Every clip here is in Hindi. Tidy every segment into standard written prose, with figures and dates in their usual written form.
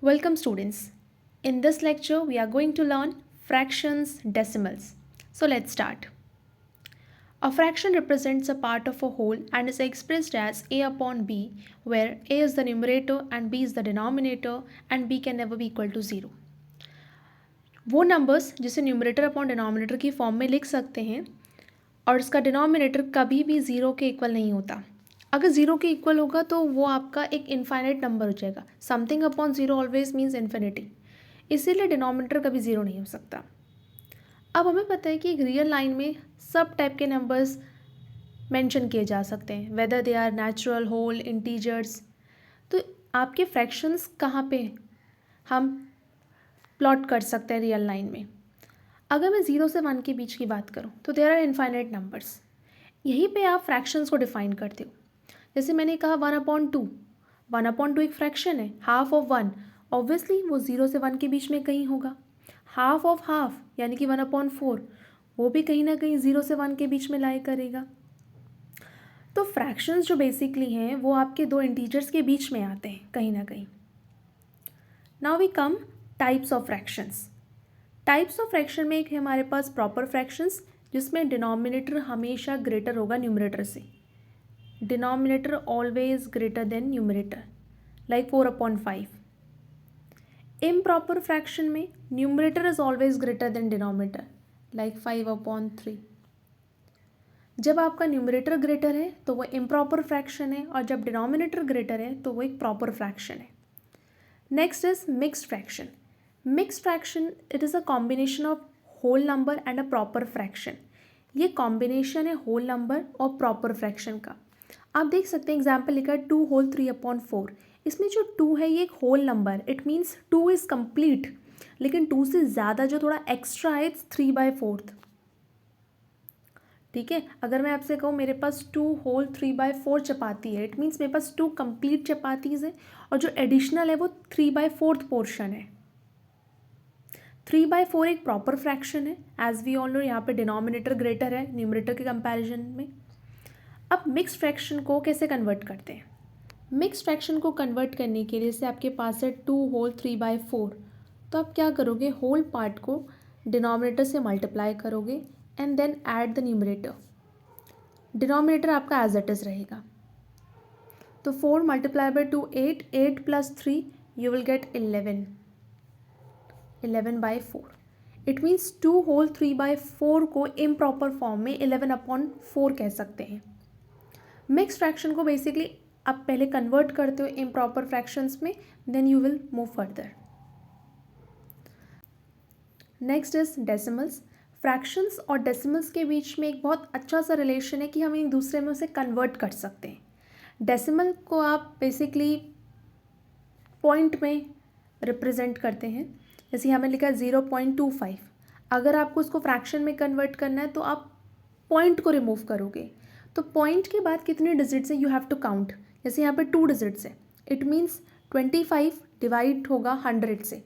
Welcome students. In this lecture we are going to learn fractions, decimals. So let's start. A fraction represents a part of a whole and is expressed as a upon b, where a is the numerator and b is the denominator and b can never be equal to 0. वो नंबर्स जिसे न्यूमरेटर अपॉन डिनोमिनेटर की फॉर्म में लिख सकते हैं और इसका डिनोमिनेटर कभी भी 0 के इक्वल नहीं होता. अगर 0 के इक्वल होगा तो वो आपका एक इनफाइनाइट नंबर हो जाएगा. Something upon 0 always means infinity. इसीलिए डिनोमिनेटर कभी 0 नहीं हो सकता. अब हमें पता है कि एक रियल लाइन में सब टाइप के नंबर्स मेंशन किए जा सकते हैं, whether they are natural, whole, integers. तो आपके फ्रैक्शंस कहाँ पे हम प्लॉट कर सकते हैं रियल लाइन में. अगर मैं 0 से 1 के बीच की बात करूँ तो देयर आर इनफाइनाइट नंबर्स. यहीं पे आप फ्रैक्शंस को डिफाइन करते हो. जैसे मैंने कहा 1/2. 1/2 एक फ्रैक्शन है. हाफ ऑफ 1 ऑब्वियसली वो 0 से 1 के बीच में कहीं होगा. हाफ ऑफ हाफ यानी कि 1/4 वो भी कहीं ना कहीं 0 से 1 के बीच में लाई करेगा. तो फ्रैक्शंस जो बेसिकली हैं वो आपके दो इंटीजर्स के बीच में आते हैं कहीं ना कहीं. Now we come types of fractions. Types of fraction में एक है हमारे पास प्रॉपर फ्रैक्शंस, जिसमें डिनोमिनेटर हमेशा ग्रेटर होगा न्यूमरेटर से. Denominator always greater than numerator, like 4/5. Improper fraction में numerator is always greater than denominator, like 5/3. जब आपका न्यूमरेटर ग्रेटर है तो वो इम्प्रॉपर फ्रैक्शन है, और जब डिनोमिनेटर ग्रेटर है तो वो एक प्रॉपर फ्रैक्शन है. Next is mixed fraction. Mixed fraction it is a combination of whole number and a proper fraction. ये कॉम्बिनेशन है होल नंबर और प्रॉपर फ्रैक्शन का. आप देख सकते हैं एग्जाम्पल लिखा है 2 होल 3/4. इसमें जो 2 है ये एक whole number, it means 2 is complete. लेकिन 2 से ज़्यादा जो थोड़ा एक्स्ट्रा है इट्स 3/4. ठीक है, अगर मैं आपसे कहूँ मेरे पास 2 होल 3/4 चपाती है, इट मीन्स मेरे पास 2 कंप्लीट चपातीज़ है और जो एडिशनल है वो 3/4 पोर्शन है. 3/4 एक प्रॉपर फ्रैक्शन है. एज वी ऑल नो यहाँ पे डिनोमिनेटर ग्रेटर है न्यूमरेटर के कंपैरिजन में. अब मिक्स फ्रैक्शन को कैसे कन्वर्ट करते हैं. मिक्स फ्रैक्शन को कन्वर्ट करने के लिए से आपके पास है 2 होल 3/4. तो आप क्या करोगे, होल पार्ट को डिनोमिनेटर से मल्टीप्लाई करोगे and then add the numerator. Denominator आपका एज इट इज़ रहेगा. तो 4 multiply by 2 8, 8 plus 3 you will get 11. 11/4. It means 2 whole 3/4 को इम्प्रॉपर फॉर्म में 11/4 कह सकते हैं. मिक्स फ्रैक्शन को बेसिकली आप पहले कन्वर्ट करते हो इम्प्रॉपर फ्रैक्शंस में, then you will move further. Next is decimals. Fractions और डेसिमल्स के बीच में एक बहुत अच्छा सा रिलेशन है कि हम एक दूसरे में उसे कन्वर्ट कर सकते हैं. डेसिमल को आप बेसिकली पॉइंट में रिप्रेजेंट करते हैं. जैसे यहाँ में लिखा है 0.25. अगर आपको उसको फ्रैक्शन में कन्वर्ट करना है तो आप पॉइंट को रिमूव करोगे. तो पॉइंट के बाद कितने डिजिट्स है यू हैव टू काउंट. जैसे यहाँ पे 2 डिजिट्स है, इट मीन्स 25 डिवाइड होगा 100 से.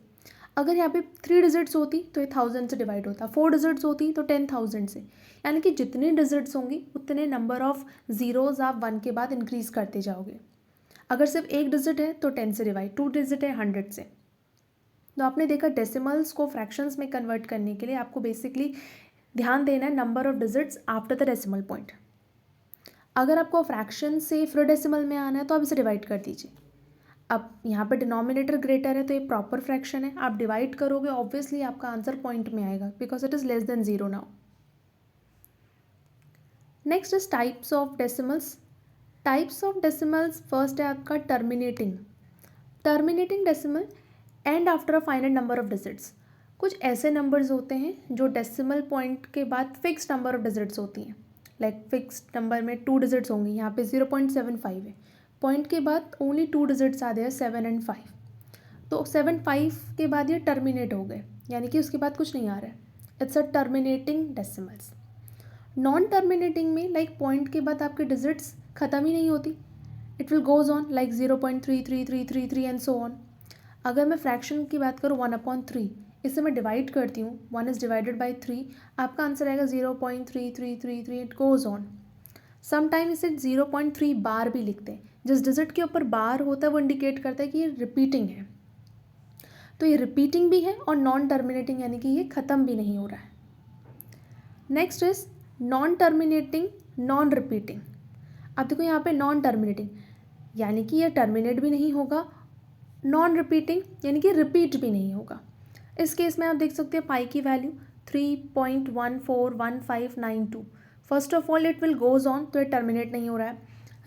अगर यहाँ पे 3 डिजिट्स होती तो ये 1000 से डिवाइड होता. 4 डिजिट्स होती तो 10,000 से. यानी कि जितने डिजिट्स होंगी उतने नंबर ऑफ ज़ीरोज़ आप 1 के बाद इंक्रीज़ करते जाओगे. अगर सिर्फ एक डिजिट है तो 10 से डिवाइड, 2 डिजिट है 100 से. तो आपने देखा डेसिमल्स को फ्रैक्शंस में कन्वर्ट करने के लिए आपको बेसिकली ध्यान देना है number of digits after the decimal point. अगर आपको फ्रैक्शन से फिर डेसिमल में आना है तो आप इसे डिवाइड कर दीजिए. अब यहाँ पर डिनोमिनेटर ग्रेटर है तो ये प्रॉपर फ्रैक्शन है. आप डिवाइड करोगे ऑब्वियसली आपका आंसर पॉइंट में आएगा because it is less than 0 now. Next is types of decimals. Types of decimals first है आपका terminating. Terminating decimal and after a finite number of digits. कुछ ऐसे नंबर्स होते हैं जो डेसिमल पॉइंट के बाद फिक्स नंबर ऑफ डिजिट्स होती हैं. लाइक फिक्स नंबर में 2 डिजिट्स होंगी. यहाँ पे 0.75 है. पॉइंट के बाद ओनली 2 डिजिट्स आते हैं 7 एंड 5. तो 7 5 के बाद ये टर्मिनेट हो गए, यानी कि उसके बाद कुछ नहीं आ रहा है. It's a terminating decimals. Non terminating में लाइक पॉइंट के बाद आपके डिजिट्स ख़त्म ही नहीं होती. It will goes on like 0.33333 and so on. अगर मैं फ्रैक्शन की बात करूँ 1/3, इसे मैं डिवाइड करती हूँ, 1 इज़ डिवाइडेड बाई 3, आपका आंसर आएगा 0.3333. It goes on. समटाइम इसे 0.3 बार भी लिखते हैं. जिस डिजिट के ऊपर बार होता है वो इंडिकेट करता है कि ये रिपीटिंग है. तो ये रिपीटिंग भी है और नॉन टर्मिनेटिंग यानी कि ये ख़त्म भी नहीं हो रहा है. Next is non terminating non repeating. अब देखो यहाँ पे नॉन टर्मिनेटिंग यानी कि ये टर्मिनेट भी नहीं होगा, नॉन रिपीटिंग यानी कि रिपीट भी नहीं होगा. इस केस में आप देख सकते हैं पाई की value 3.141592. First of all it will goes on, तो ये टर्मिनेट नहीं हो रहा है.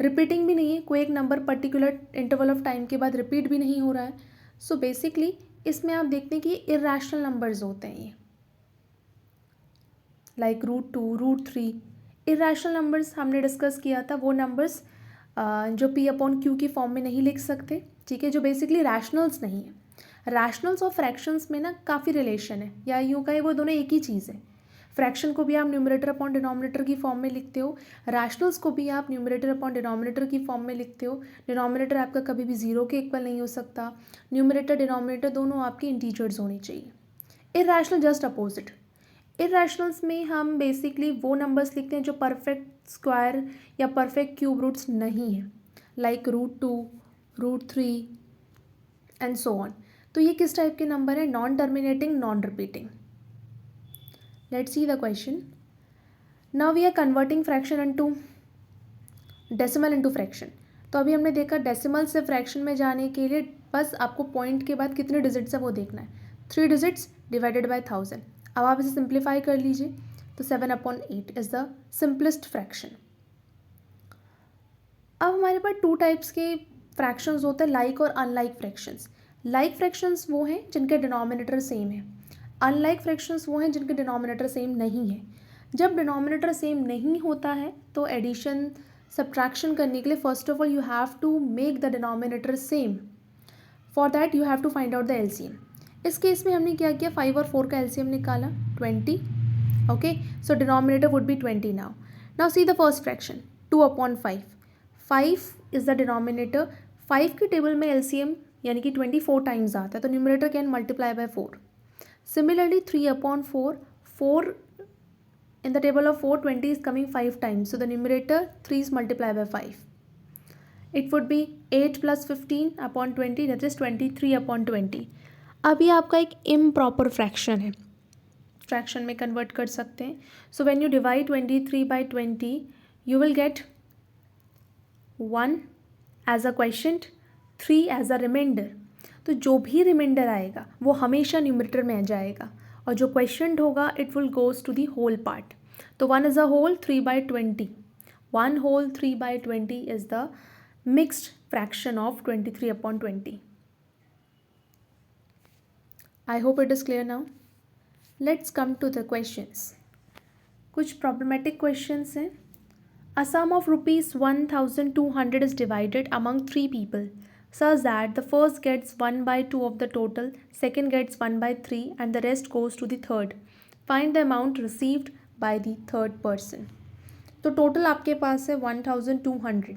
रिपीटिंग भी नहीं है, कोई एक number particular interval of time के बाद रिपीट भी नहीं हो रहा है. सो बेसिकली इसमें आप देखते हैं कि इर्रेशनल नंबर्स होते हैं ये, लाइक √2 √3. इर्रेशनल नंबर्स हमने डिस्कस किया था, वो नंबर्स जो P/Q की फॉर्म में नहीं लिख सकते, ठीक है, जो बेसिकली रैशनल्स नहीं है. रैशनल्स और फ्रैक्शंस में ना काफ़ी रिलेशन है, या यूँ कहे वो दोनों एक ही चीज़ है. फ्रैक्शन को भी आप न्यूमरेटर अपॉन डिनोमिनेटर की फॉर्म में लिखते हो, रैशनल्स को भी आप न्यूमरेटर अपॉन डिनोमिनेटर की फॉर्म में लिखते हो. डिनोमिनेटर आपका कभी भी 0 के इक्वल नहीं हो सकता. न्यूमरेटर डिनोमिनेटर दोनों आपके इंटीजर्स होने चाहिए. Irrational just opposite. इर्रेशनल्स में हम बेसिकली वो नंबर्स लिखते हैं जो परफेक्ट स्क्वायर या परफेक्ट क्यूब रूट्स नहीं है, लाइक √2 √3 एंड सो ऑन. तो ये किस टाइप के नंबर है? Non terminating non repeating. Let's see the question. Now we are converting fraction into decimal into fraction. तो अभी हमने देखा डेसिमल से फ्रैक्शन में जाने के लिए बस आपको पॉइंट के बाद कितने डिजिट्स है वो देखना है. 3 डिजिट्स डिवाइडेड बाय 1000. अब आप इसे सिंप्लीफाई कर लीजिए, तो 7/8 इज़ द सिंपलेस्ट फ्रैक्शन. अब हमारे पास 2 टाइप्स के फ्रैक्शंस होते हैं, लाइक और अनलाइक फ्रैक्शंस. लाइक फ्रैक्शंस वो हैं जिनके डिनोमिनेटर सेम है. अनलाइक फ्रैक्शंस वो हैं जिनके डिनोमिनेटर सेम नहीं है. जब डिनोमिनेटर सेम नहीं होता है तो एडिशन सब्ट्रैक्शन करने के लिए first of all you have to make the denominator same. For that you have to find out the LCM. इस केस में हमने क्या किया, 5 और 4 का एलसीएम निकाला 20. Okay, so denominator would be 20 now. Now see the first fraction 2/5. 5 is the denominator. 5 की टेबल में एलसीएम यानी कि 24 टाइम्स आता है, तो numerator can multiply by 4. Similarly 3/4, 4 in the table of 4, 20 is coming 5 times, so the numerator 3 is multiplied by 5. It would be 8 plus 15/20, that is 23/20. अभी आपका एक इम्प्रॉपर फ्रैक्शन है, फ्रैक्शन में कन्वर्ट कर सकते हैं. So when you divide 23/20 you will get 1 as a quotient, 3 as a remainder. तो जो भी रिमाइंडर आएगा वो हमेशा न्यूमरेटर में आ जाएगा, और जो क्वेश्चन होगा it will goes to the whole part. तो 1 is a whole 3/20. 1 whole 3/20 is the mixed fraction of 23/20. I hope it is clear now. Let's come to the questions. कुछ प्रॉब्लमेटिक क्वेश्चंस हैं. A sum of rupees 1200 is divided among 3 people such that the first gets 1/2 of the total, second gets 1/3 and the rest goes to the third. Find the amount received by the third person. तो टोटल आपके पास है 1200.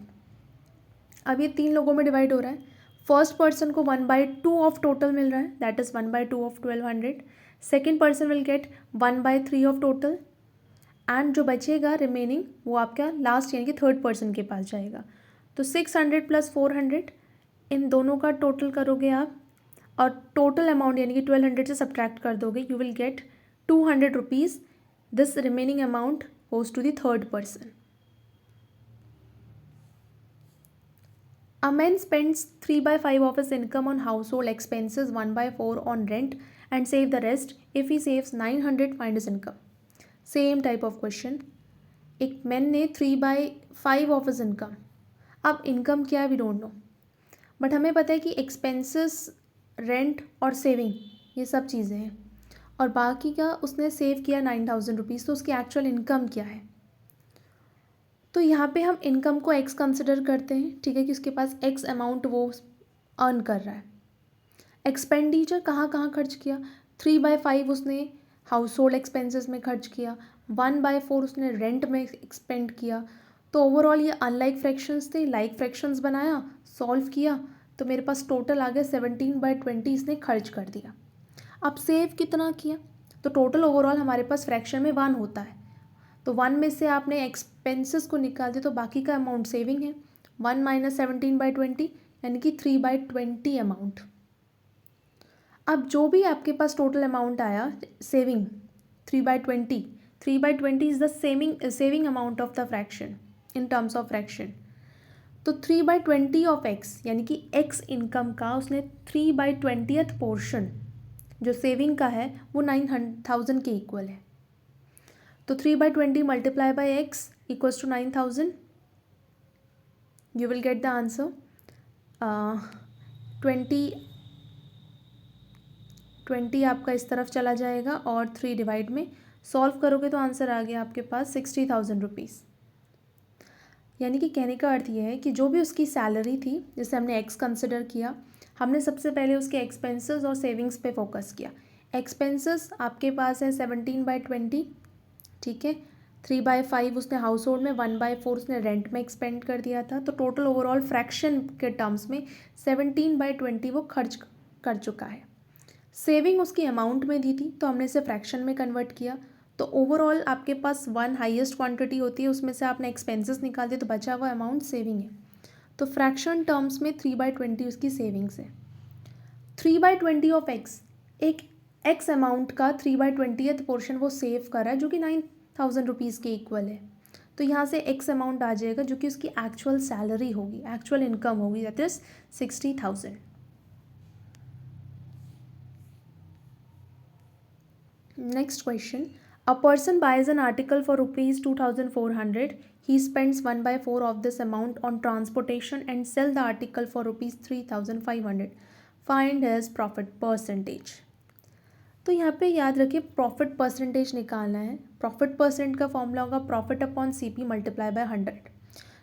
अब ये 3 लोगों में डिवाइड हो रहा है. फर्स्ट पर्सन को 1/2 ऑफ टोटल मिल रहा है, that is 1/2 of 1200. Second person will get 1/3 of total, and जो बचेगा रिमेनिंग वो आपका लास्ट यानी कि थर्ड पर्सन के पास जाएगा. तो 600 + 400 इन दोनों का टोटल करोगे आप, और टोटल अमाउंट यानी कि 1200 से सब्ट्रैक्ट कर दोगे, you will get 200 rupees. This remaining amount goes to the third person. A man spends 3/5 of his income on household expenses, 1/4 on rent, and save the rest. If he saves 900, find his income. Same type of question. एक मैन ने 3/5 ऑफ हिज इनकम. अब इनकम क्या है वी डोंट नो, बट हमें पता है कि एक्सपेंसेस, रेंट और सेविंग ये सब चीज़ें हैं, और बाकी का उसने सेव किया 9000 रुपीज़. तो उसकी एक्चुअल इनकम क्या है? तो यहाँ पे हम इनकम को एक्स कंसिडर करते हैं, ठीक है, कि उसके पास एक्स अमाउंट वो अर्न कर रहा है. एक्सपेंडिचर कहाँ कहाँ खर्च किया? 3/5 उसने हाउस होल्ड एक्सपेंसेस में खर्च किया, 1/4 उसने रेंट में एक्सपेंड किया. तो ओवरऑल ये अनलाइक फ्रैक्शंस थे, लाइक फ्रैक्शंस बनाया, सॉल्व किया, तो मेरे पास टोटल आ गया 17/20 इसने खर्च कर दिया. अब सेव कितना किया? तो टोटल ओवरऑल हमारे पास फ्रैक्शन में 1 होता है, तो 1 में से आपने एक्सपेंसेस को निकाल दिया, तो बाकी का अमाउंट सेविंग है. 1 - 17/20 यानी कि 3/20 अमाउंट. अब जो भी आपके पास टोटल अमाउंट आया saving 3/20, 3/20 is the saving amount of the fraction in terms of fraction. तो 3/20 ऑफ एक्स यानी कि एक्स इनकम का उसने 3/20th पोर्शन जो सेविंग का है वो 9,000 के इक्वल है। तो 3/20 multiply by x equals to 9,000। You will get the answer 20 आपका इस तरफ चला जाएगा और 3 डिवाइड में सॉल्व करोगे तो आंसर आ गया आपके पास 60,000 रुपीज़। यानी कि कहने का अर्थ ये है कि जो भी उसकी सैलरी थी जिसे हमने एक्स कंसिडर किया, हमने सबसे पहले उसके एक्सपेंसेस और सेविंग्स पे फोकस किया। एक्सपेंसेस आपके पास है 17/20, ठीक है। 3/5 उसने हाउस होल्ड में, 1/4 उसने रेंट में एक्सपेंड कर दिया था। तो टोटल ओवरऑल फ्रैक्शन के टर्म्स में 17/20 वो खर्च कर चुका है। सेविंग उसकी अमाउंट में दी थी तो हमने इसे फ्रैक्शन में कन्वर्ट किया। तो ओवरऑल आपके पास 1 हाईएस्ट क्वांटिटी होती है, उसमें से आपने एक्सपेंसेस निकाल दिए तो बचा हुआ अमाउंट सेविंग है। तो फ्रैक्शन टर्म्स में 3/20 उसकी सेविंग्स है। 3/20 ऑफ एक्स, एक एक्स अमाउंट का 3/20th पोर्शन वो सेव कर रहा है जो कि 9,000 रुपीज़ के इक्वल है। तो यहाँ से एक्स अमाउंट आ जाएगा जो कि उसकी एक्चुअल सैलरी होगी, एक्चुअल इनकम होगी, that is 60,000। Next question. A person buys an article for rupees 2,400. He spends 1/4 of this amount on transportation and sell the article for rupees 3,500. Find his profit percentage. तो यहाँ पे याद रखिए प्रॉफिट परसेंटेज निकालना है। प्रॉफिट परसेंट का फॉर्मूला होगा profit upon CP multiply by 100।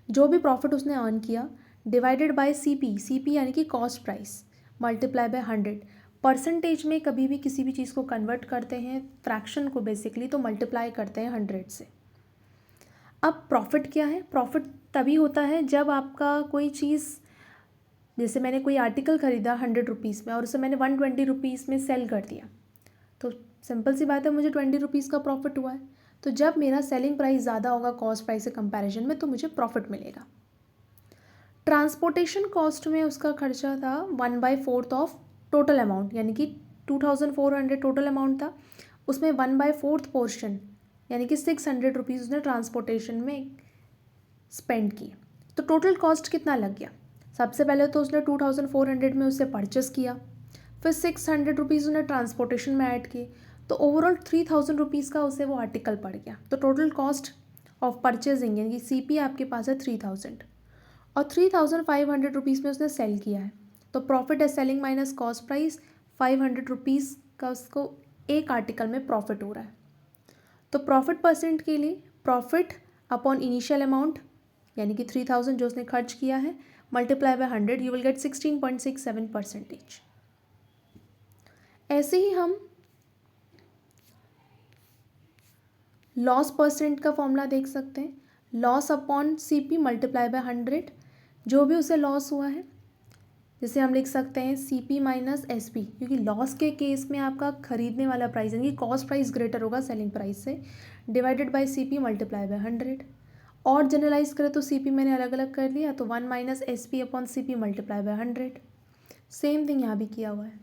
जो भी प्रॉफिट उसने अर्न किया डिवाइडेड बाय CP यानी कि cost price multiply by 100। Percentage में कभी भी किसी भी चीज़ को कन्वर्ट करते हैं फ्रैक्शन को बेसिकली तो मल्टीप्लाई करते हैं 100 से। अब प्रॉफिट क्या है? प्रॉफिट तभी होता है जब आपका कोई चीज़, जैसे मैंने कोई आर्टिकल ख़रीदा 100 रुपीज़ में और उसे मैंने 120 रुपीज़ में सेल कर दिया, तो सिंपल सी बात है मुझे 20 रुपीज़ का प्रॉफिट हुआ है। तो जब मेरा सेलिंग प्राइस ज़्यादा होगा कॉस्ट प्राइस से कंपैरिजन में तो मुझे प्रॉफिट मिलेगा। ट्रांसपोर्टेशन कॉस्ट में उसका खर्चा था 1/4 ऑफ टोटल अमाउंट, यानी कि 2,400 टोटल अमाउंट था, उसमें 1/4 पोर्शन यानी कि 600 रुपीज़ उसने ट्रांसपोर्टेशन में स्पेंड किए। तो टोटल कॉस्ट कितना लग गया? सबसे पहले तो उसने 2,400 में उसे परचेस किया, फिर 600 रुपीज़ उसने ट्रांसपोर्टेशन में ऐड किए, तो ओवरऑल 3,000 रुपीज़ का उसे वो आर्टिकल पड़ गया। तो टोटल कॉस्ट ऑफ परचेजिंग यानी कि CP आपके पास है 3,000 और 3,500 रुपीज़ में उसने सेल किया है। तो प्रॉफिट है selling minus cost price, 500 rupees का उसको एक आर्टिकल में प्रॉफिट हो रहा है। तो प्रॉफिट परसेंट के लिए प्रॉफिट अपॉन इनिशियल अमाउंट यानी कि 3,000 जो उसने खर्च किया है multiply by 100 you will gate 16.67%। ऐसे ही हम लॉस परसेंट का फॉर्मूला देख सकते हैं। Loss upon CP multiply by 100, जो भी उसे लॉस हुआ है जैसे हम लिख सकते हैं CP माइनस SP, क्योंकि लॉस के केस में आपका खरीदने वाला प्राइस यानी कि कॉस्ट प्राइस ग्रेटर होगा सेलिंग प्राइस से, divided by CP multiply by 100। और जनरलाइज करें तो CP मैंने अलग अलग कर लिया तो 1 minus SP upon CP multiply by 100। Same thing यहाँ भी किया हुआ है।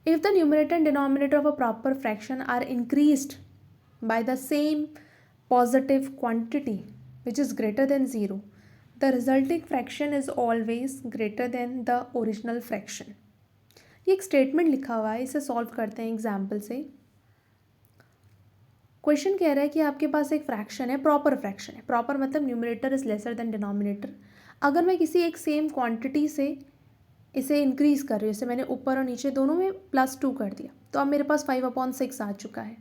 If the numerator and denominator of a proper fraction are increased by the same positive quantity which is greater than 0, the resulting fraction is always greater than the original fraction. ये एक स्टेटमेंट लिखा हुआ है, इसे सॉल्व करते हैं एग्जाम्पल से। क्वेश्चन कह रहा है कि आपके पास एक फ्रैक्शन है, प्रॉपर फ्रैक्शन है। प्रॉपर मतलब numerator is lesser than denominator. अगर मैं किसी एक सेम क्वांटिटी से इसे इंक्रीज़ कर रही हूँ, जैसे मैंने ऊपर और नीचे दोनों में +2 कर दिया, तो अब मेरे पास 5/6 आ चुका है।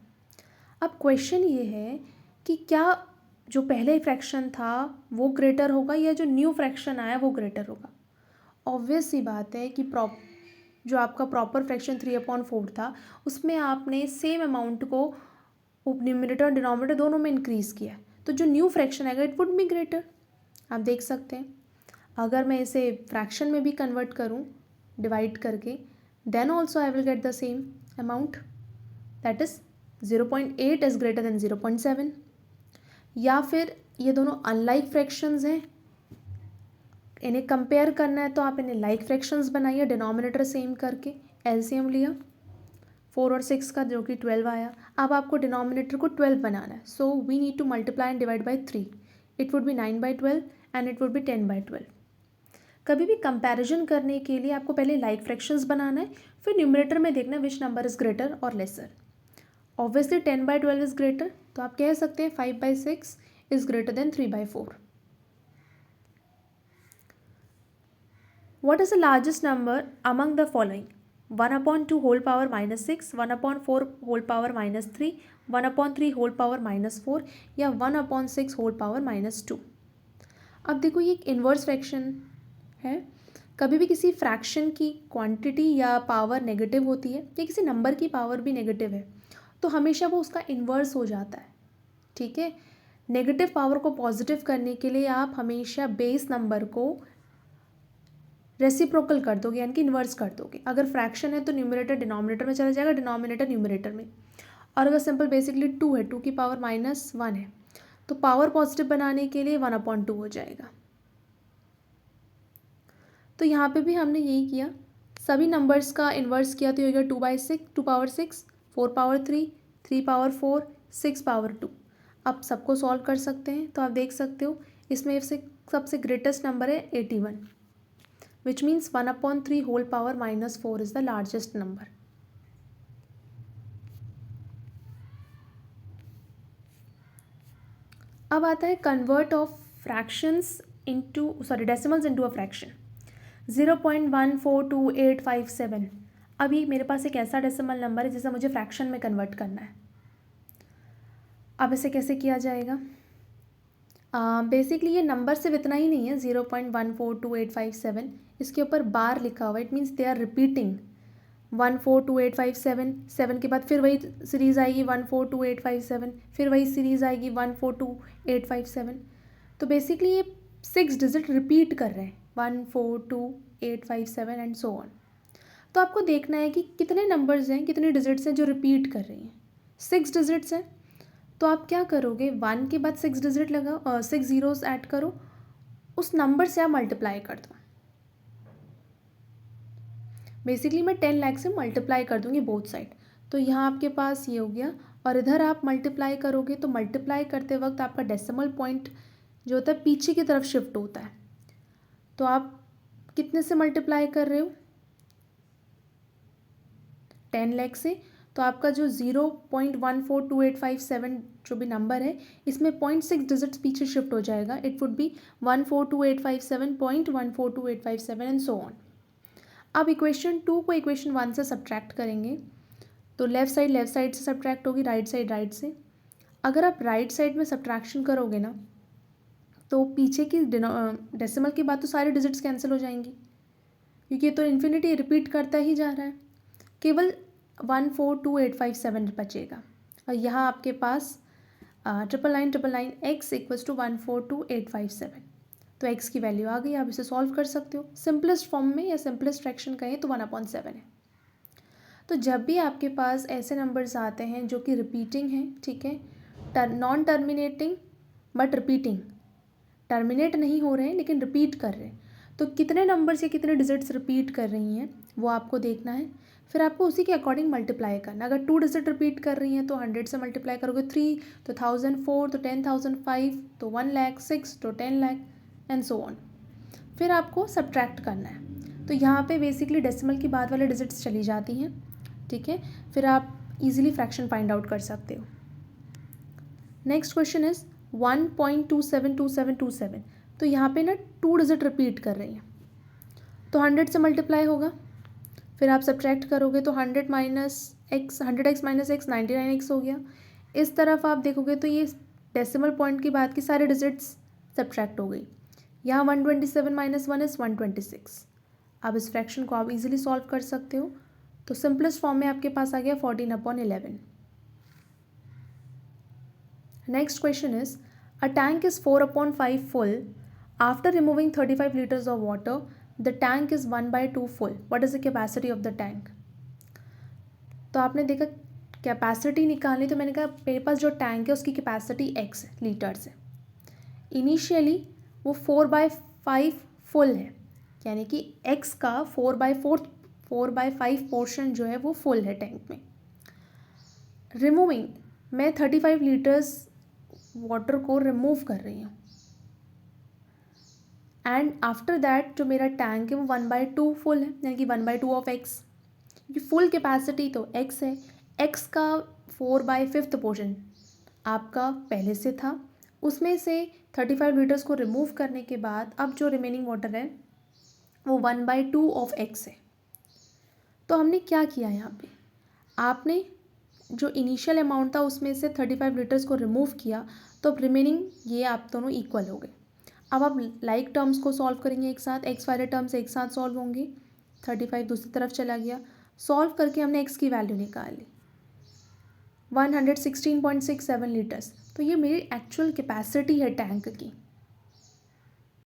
अब क्वेश्चन ये है कि क्या जो पहले फ्रैक्शन था वो ग्रेटर होगा या जो न्यू फ्रैक्शन आया वो ग्रेटर होगा? ऑब्वियस सी बात है कि जो आपका प्रॉपर फ्रैक्शन 3/4 था उसमें आपने सेम अमाउंट को न्यूमरेटर और डिनोमिनेटर दोनों में इंक्रीज़ किया, तो जो न्यू फ्रैक्शन आएगा इट वुड बी ग्रेटर। आप देख सकते हैं अगर मैं इसे फ्रैक्शन में भी कन्वर्ट करूं डिवाइड करके, then also I will get the same amount, that is 0.8 is greater than 0.7। या फिर ये दोनों अनलाइक फ्रैक्शंस हैं, इन्हें कंपेयर करना है तो आप इन्हें लाइक फ्रैक्शंस बनाइए, डिनोमिनेटर सेम करके एलसीएम लिया 4 और 6 का जो कि 12 आया। अब आपको डिनोमिनेटर को 12 बनाना है, so we need to multiply and divide by 3। It would be 9/12 and it would be 10/12। कभी भी कंपैरिजन करने के लिए आपको पहले लाइक फ्रैक्शंस बनाना है, फिर न्यूमरेटर में देखना है विच नंबर इज़ ग्रेटर और लेसर। ऑब्वियसली 10/12 इज़ ग्रेटर, तो आप कह सकते हैं 5/6 is greater then 3/4। What is the largest number among the following? 1/2 whole power minus 6, 1/4 whole power minus 3, 1/3 whole power minus 4 या 1/6 whole power minus 2। अब देखो ये एक इन्वर्स फ्रैक्शन है। कभी भी किसी फ्रैक्शन की क्वांटिटी या पावर नेगेटिव होती है या किसी नंबर की पावर भी नेगेटिव है तो हमेशा वो उसका इन्वर्स हो जाता है। ठीक है, नेगेटिव पावर को पॉजिटिव करने के लिए आप हमेशा बेस नंबर को रेसिप्रोकल कर दोगे, यानी कि इन्वर्स कर दोगे। अगर फ्रैक्शन है तो न्यूमरेटर डिनोमिनेटर में चला जाएगा, डिनोमिनेटर न्यूमरेटर में। और अगर सिंपल बेसिकली 2 है, 2 की पावर -1 है, तो पावर पॉजिटिव बनाने के लिए 1/2 हो जाएगा। तो यहाँ पे भी हमने यही किया, सभी नंबर्स का इन्वर्स किया तो ये हो गया 2/6, 4/3, 3/4, 6/2। अब सबको सॉल्व कर सकते हैं, तो आप देख सकते हो इसमें से सबसे ग्रेटेस्ट नंबर है 81, which means 1/3 whole power minus 4 is the largest number. अब आता है convert of fractions into decimals into a fraction। 0.142857। अब ये मेरे पास एक ऐसा डेसिमल नंबर है जिसे मुझे फ्रैक्शन में कन्वर्ट करना है। अब इसे कैसे किया जाएगा? बेसिकली ये नंबर सिर्फ इतना ही नहीं है 0.142857, इसके ऊपर बार लिखा हुआ है। It means they are repeating 142857, 7 के बाद फिर वही सीरीज़ आएगी 142857, फिर वही सीरीज़ आएगी 142857। तो बेसिकली ये 6 डिजिट रिपीट कर रहे हैं 142857 एंड सो ऑन। तो आपको देखना है कि कितने नंबर्स हैं, कितने डिजिट्स हैं जो रिपीट कर रही हैं। 6 डिजिट्स हैं, तो आप क्या करोगे, 1 के बाद 6 डिजिट लगाओ, 6 जीरोस ऐड करो, उस नंबर से आप मल्टीप्लाई कर दो। बेसिकली मैं 10 लाख से मल्टीप्लाई कर दूंगी बोथ साइड। तो यहाँ आपके पास ये हो गया, और इधर आप मल्टीप्लाई करोगे तो मल्टीप्लाई करते वक्त आपका डेसिमल पॉइंट जो होता है पीछे की तरफ शिफ्ट होता है। तो आप कितने से मल्टीप्लाई कर रहे हो? 10 लाख से। तो आपका जो 0.142857 जो भी नंबर है इसमें 0.6 डिजिट्स पीछे शिफ्ट हो जाएगा। It would B 142,857.142,857 and so on. अब इक्वेशन 2 को इक्वेशन 1 से सब्ट्रैक्ट करेंगे तो लेफ़्ट साइड से सब्ट्रैक्ट होगी, राइट साइड से। अगर आप राइट साइड में सब्ट्रैक्शन करोगे ना तो पीछे की डेसिमल के बाद तो सारे डिजिट्स कैंसिल हो जाएंगी, क्योंकि ये तो इन्फिनिटी रिपीट करता ही जा रहा है। केवल 142,857 बचेगा। और यहाँ आपके पास 99999x इक्वल्स टू 142,857। तो x की वैल्यू आ गई, आप इसे सॉल्व कर सकते हो। सिंपलेस्ट फॉर्म में या सिंपलेस्ट फ्रैक्शन कहें तो 1/7 है। तो जब भी आपके पास ऐसे नंबर्स आते हैं जो कि रिपीटिंग हैं, ठीक है, non terminating but repeating, terminate नहीं हो रहे हैं लेकिन रिपीट कर रहे हैं, तो कितने नंबर्स या कितने डिजिट्स रिपीट कर रही हैं वो आपको देखना है। फिर आपको उसी के अकॉर्डिंग मल्टीप्लाई करना। अगर 2 डिजिट रिपीट कर रही हैं तो 100 से मल्टीप्लाई करोगे, 3 तो 1004, तो 10,005, तो 1 लाख, 6 तो 10 लाख एंड सो ऑन। फिर आपको सब्ट्रैक्ट करना है। तो यहाँ पे बेसिकली डेसिमल की बाद वाले डिजिट्स चली जाती हैं, ठीक है। फिर आप इजीली फ्रैक्शन फाइंड आउट कर सकते हो। Next question is 1.272727। तो यहाँ पे ना 2 डिजिट रिपीट कर रही हैं, तो 100 से मल्टीप्लाई होगा। फिर आप सब्ट्रैक्ट करोगे तो 100x - x 99x हो गया। इस तरफ आप देखोगे तो ये डेसिमल पॉइंट की बाद की सारे डिजिट्स सब्ट्रैक्ट हो गई। यहाँ 127 - 1 इज़ 126। अब इस फ्रैक्शन को आप इजीली सॉल्व कर सकते हो। तो सिंपलेस्ट फॉर्म में आपके पास आ गया 14/11। Next question is a tank is 4/5 full after removing 35 liters of water. The tank is 1/2 full. What is the capacity of the tank? तो आपने देखा कैपेसिटी निकालनी, तो मैंने कहा मेरे पास जो टैंक है उसकी कैपेसिटी x लीटर्स है। इनिशियली वो 4/5 फुल है, यानी कि x का 4/5 पोर्शन जो है वो फुल है टैंक में। रिमूविंग, मैं 35 लीटर्स वाटर को रिमूव कर रही हूँ। एंड आफ्टर दैट जो मेरा टैंक है वो 1/2 फुल है, यानी कि 1/2 ऑफ x। क्योंकि फुल कैपेसिटी तो x है, x का 4/5 पोर्शन आपका पहले से था, उसमें से 35 लीटर्स को रिमूव करने के बाद अब जो रिमेनिंग वाटर है वो 1/2 ऑफ x है। तो हमने क्या किया यहाँ पे, आपने जो इनिशियल अमाउंट था उसमें से 35 लीटर्स को रिमूव किया, तो अब रिमेनिंग ये आप दोनों इक्वल हो गए। अब आप लाइक टर्म्स को सॉल्व करेंगे एक साथ, x वाले टर्म्स एक साथ सॉल्व होंगे, 35 दूसरी तरफ चला गया, सॉल्व करके हमने x की वैल्यू निकाली 116.67 लीटर्स। तो ये मेरी एक्चुअल कैपेसिटी है टैंक की।